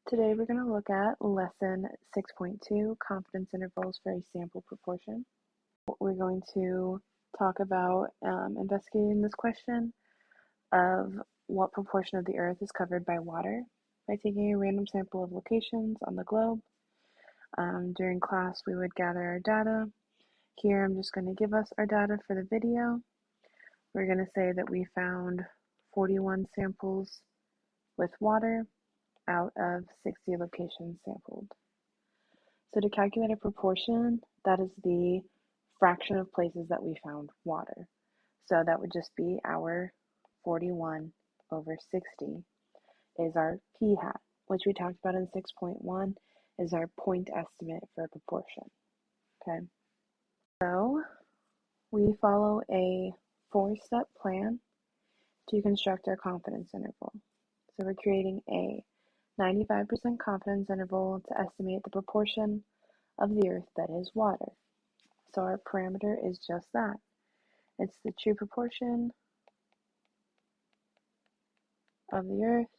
Today we're going to look at lesson 6.2, confidence intervals for a sample proportion. We're going to talk about investigating this question of what proportion of the earth is covered by water by taking a random sample of locations on the globe. During class we would gather our data. Here I'm just going to give us our data for the video. We're going to say that we found 41 samples with water out of 60 locations sampled. So to calculate a proportion, that is the fraction of places that we found water. So that would just be our 41 over 60 is our p-hat, which we talked about in 6.1 is our point estimate for a proportion. Okay, so we follow a 4-step plan to construct our confidence interval. So we're creating a 95% confidence interval to estimate the proportion of the earth that is water. So our parameter is just that. It's the true proportion of the earth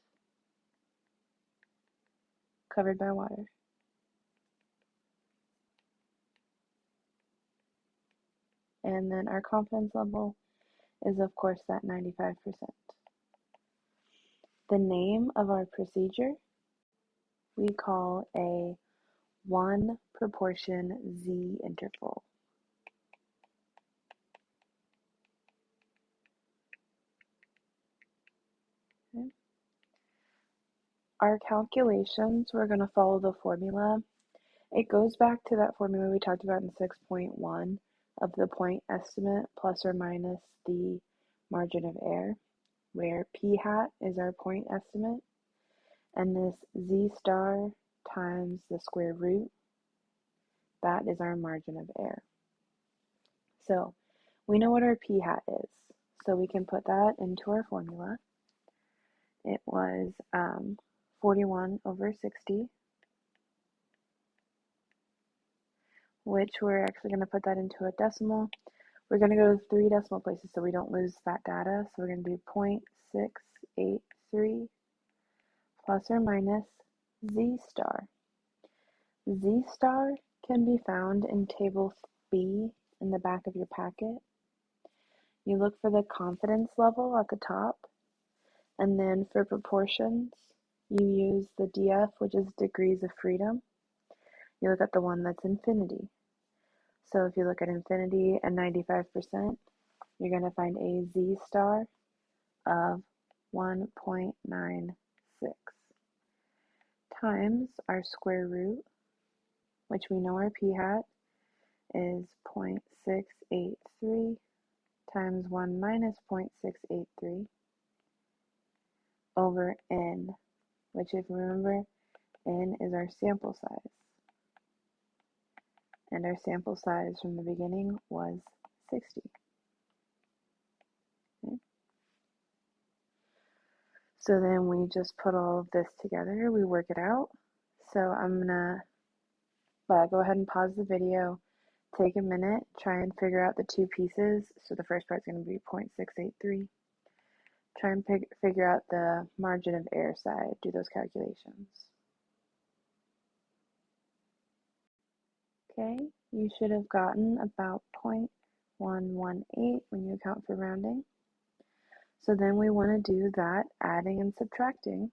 covered by water. And then our confidence level is of course that 95%. The name of our procedure we call a 1 proportion Z interval. Okay. Our calculations, we're going to follow the formula. It goes back to that formula we talked about in 6.1 of the point estimate plus or minus the margin of error, where p-hat is our point estimate, and this z star times the square root, that is our margin of error. So we know what our p-hat is, so we can put that into our formula. It was 41 over 60, which we're actually going to put that into a decimal. We're going to go to 3 decimal places so we don't lose that data. So we're going to do 0.683 plus or minus z star. Z star can be found in table B in the back of your packet. You look for the confidence level at the top, and then for proportions, you use the DF, which is degrees of freedom. You look at the one that's infinity. So if you look at infinity and 95%, you're going to find a z star of 1.96 times our square root, which we know our p-hat is 0.683 times 1 minus 0.683 over n, which if you remember, n is our sample size. And our sample size from the beginning was 60. Okay. So then we just put all of this together, we work it out. So I'm gonna go ahead and pause the video, take a minute, try and figure out the 2 pieces. So the first part's gonna be 0.683. Try and figure out the margin of error side, do those calculations. Okay, you should have gotten about 0.118 when you account for rounding. So then we want to do that adding and subtracting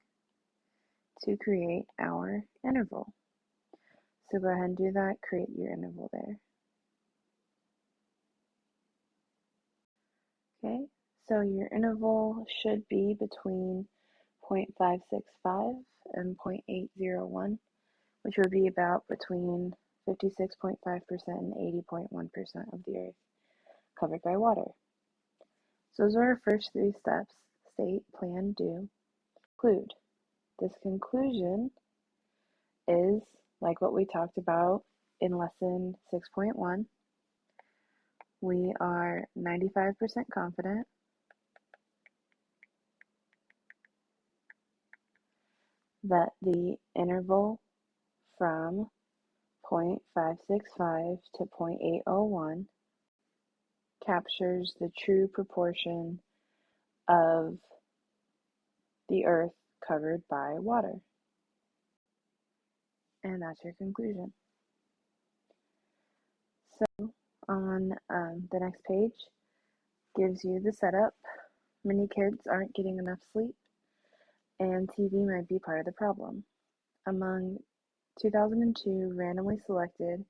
to create our interval. So go ahead and do that, create your interval there. Okay, so your interval should be between 0.565 and 0.801, which would be about between 56.5% and 80.1% of the earth covered by water. So those are our first 3 steps: state, plan, do, conclude. This conclusion is like what we talked about in lesson 6.1. We are 95% confident that the interval from 0.565 to 0.801 captures the true proportion of the earth covered by water. and that's your conclusion. So on the next page gives you the setup. Many kids aren't getting enough sleep, and TV might be part of the problem. Among 2002 randomly selected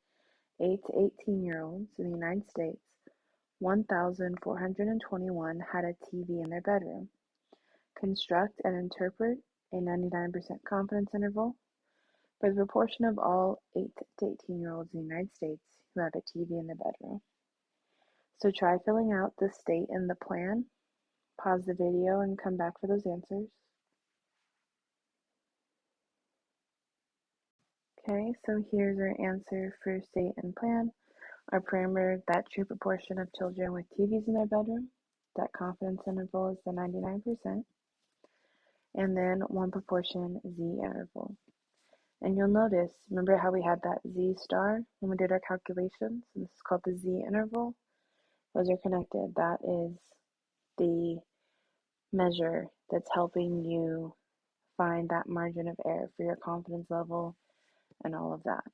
8 to 18-year-olds in the United States, 1,421 had a TV in their bedroom. Construct and interpret a 99% confidence interval for the proportion of all 8 to 18-year-olds in the United States who have a TV in their bedroom. So try filling out the state in the plan, pause the video, and come back for those answers. Okay, so here's our answer for state and plan. Our parameter, that true proportion of children with TVs in their bedroom. That confidence interval is the 99%. And then one proportion Z interval. And you'll notice, remember how we had that Z star when we did our calculations? And this is called the Z interval. Those are connected. That is the measure that's helping you find that margin of error for your confidence level and all of that.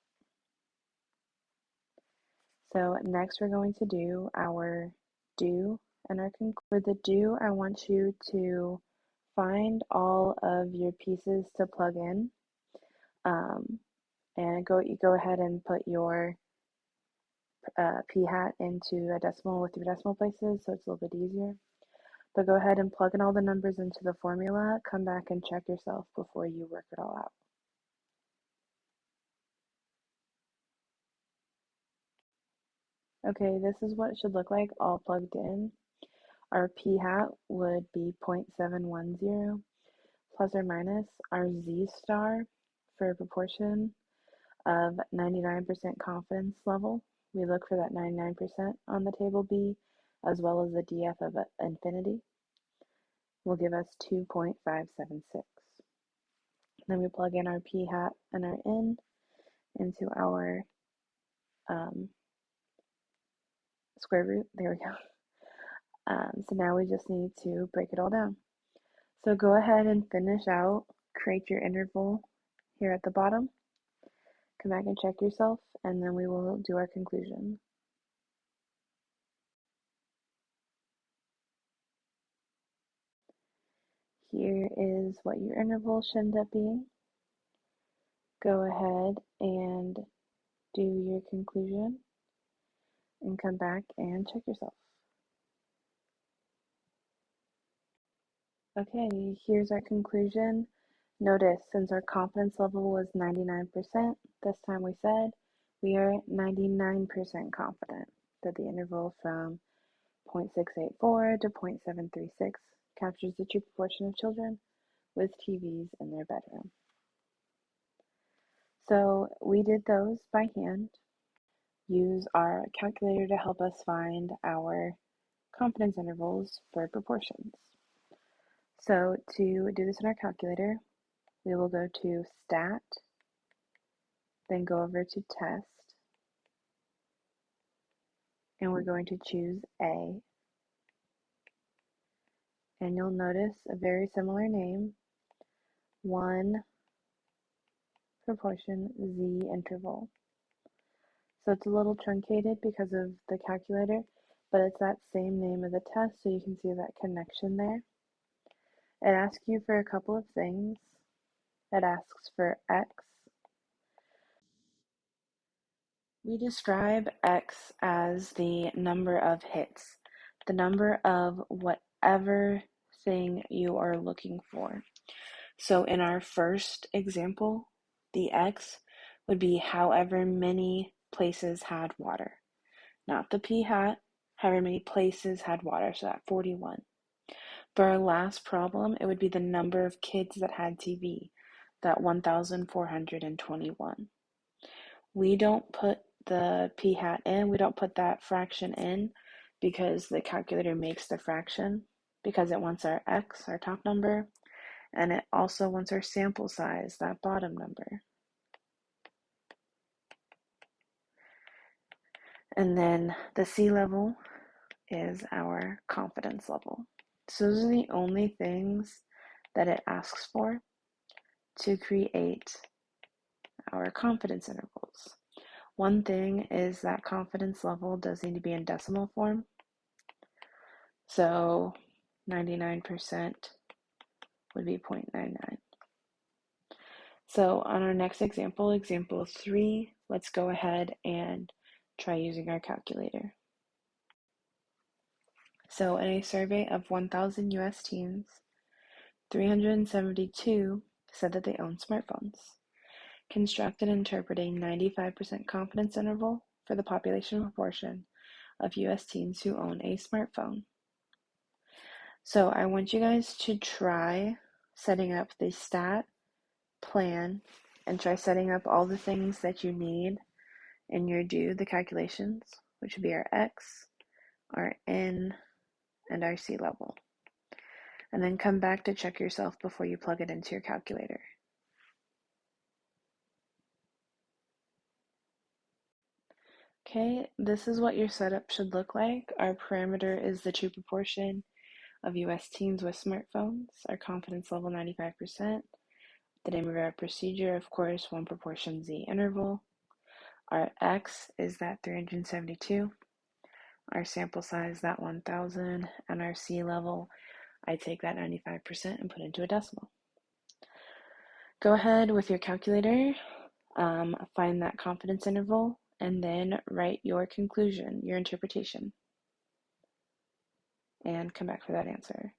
So next we're going to do our do and our conclude. For the do, I want you to find all of your pieces to plug in, and go ahead and put your p hat into a decimal with your decimal places, so it's a little bit easier. But go ahead and plug in all the numbers into the formula. Come back and check yourself before you work it all out. Okay, this is what it should look like all plugged in. Our p hat would be 0.710 plus or minus our z star for a proportion of 99% confidence level. We look for that 99% on the table B, as well as the df of infinity will give us 2.576. Then we plug in our p hat and our n into our square root. There we go. So now we just need to break it all down. So go ahead and finish out, create your interval here at the bottom. Come back and check yourself, and then we will do our conclusion. Here is what your interval should end up being. Go ahead and do your conclusion and come back and check yourself. Okay, here's our conclusion. Notice, since our confidence level was 99%, this time we said we are 99% confident that the interval from 0.684 to 0.736 captures the true proportion of children with TVs in their bedroom. So we did those by hand. Use our calculator to help us find our confidence intervals for proportions. So to do this in our calculator, we will go to Stat, then go over to Test, and we're going to choose A. And you'll notice a very similar name, 1 proportion Z interval. So it's a little truncated because of the calculator, but it's that same name of the test, so you can see that connection there. It asks you for a couple of things. It asks for X. We describe X as the number of hits, the number of whatever thing you are looking for. So in our first example, the X would be however many places had water, not the p hat, however many places had water, so that 41. For our last problem, it would be the number of kids that had TV, that 1,421. We don't put the p hat in, we don't put that fraction in because the calculator makes the fraction, because it wants our X, our top number, and it also wants our sample size, that bottom number. And then the C level is our confidence level. So those are the only things that it asks for to create our confidence intervals. One thing is that confidence level does need to be in decimal form. So 99% would be 0.99. So on our next example, example 3, let's go ahead and try using our calculator. So in a survey of 1,000 US teens, 372 said that they own smartphones. Construct and interpret a 95% confidence interval for the population proportion of US teens who own a smartphone. So I want you guys to try setting up the stat plan and try setting up all the things that you need in your do, the calculations, which would be our X, our N, and our C level. And then come back to check yourself before you plug it into your calculator. Okay, this is what your setup should look like. Our parameter is the true proportion of US teens with smartphones. Our confidence level 95%. The name of our procedure, of course, 1 proportion Z interval. Our X is that 372. Our sample size, that 1,000. And our C level, I take that 95% and put into a decimal. Go ahead with your calculator, find that confidence interval, and then write your conclusion, your interpretation, and come back for that answer.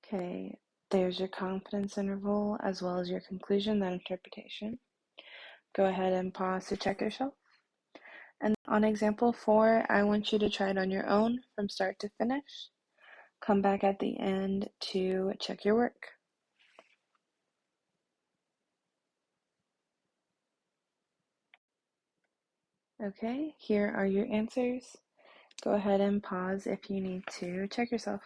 Okay, there's your confidence interval as well as your conclusion, that interpretation. Go ahead and pause to check yourself. And on example 4, I want you to try it on your own from start to finish. Come back at the end to check your work. Okay, here are your answers. Go ahead and pause if you need to check yourself.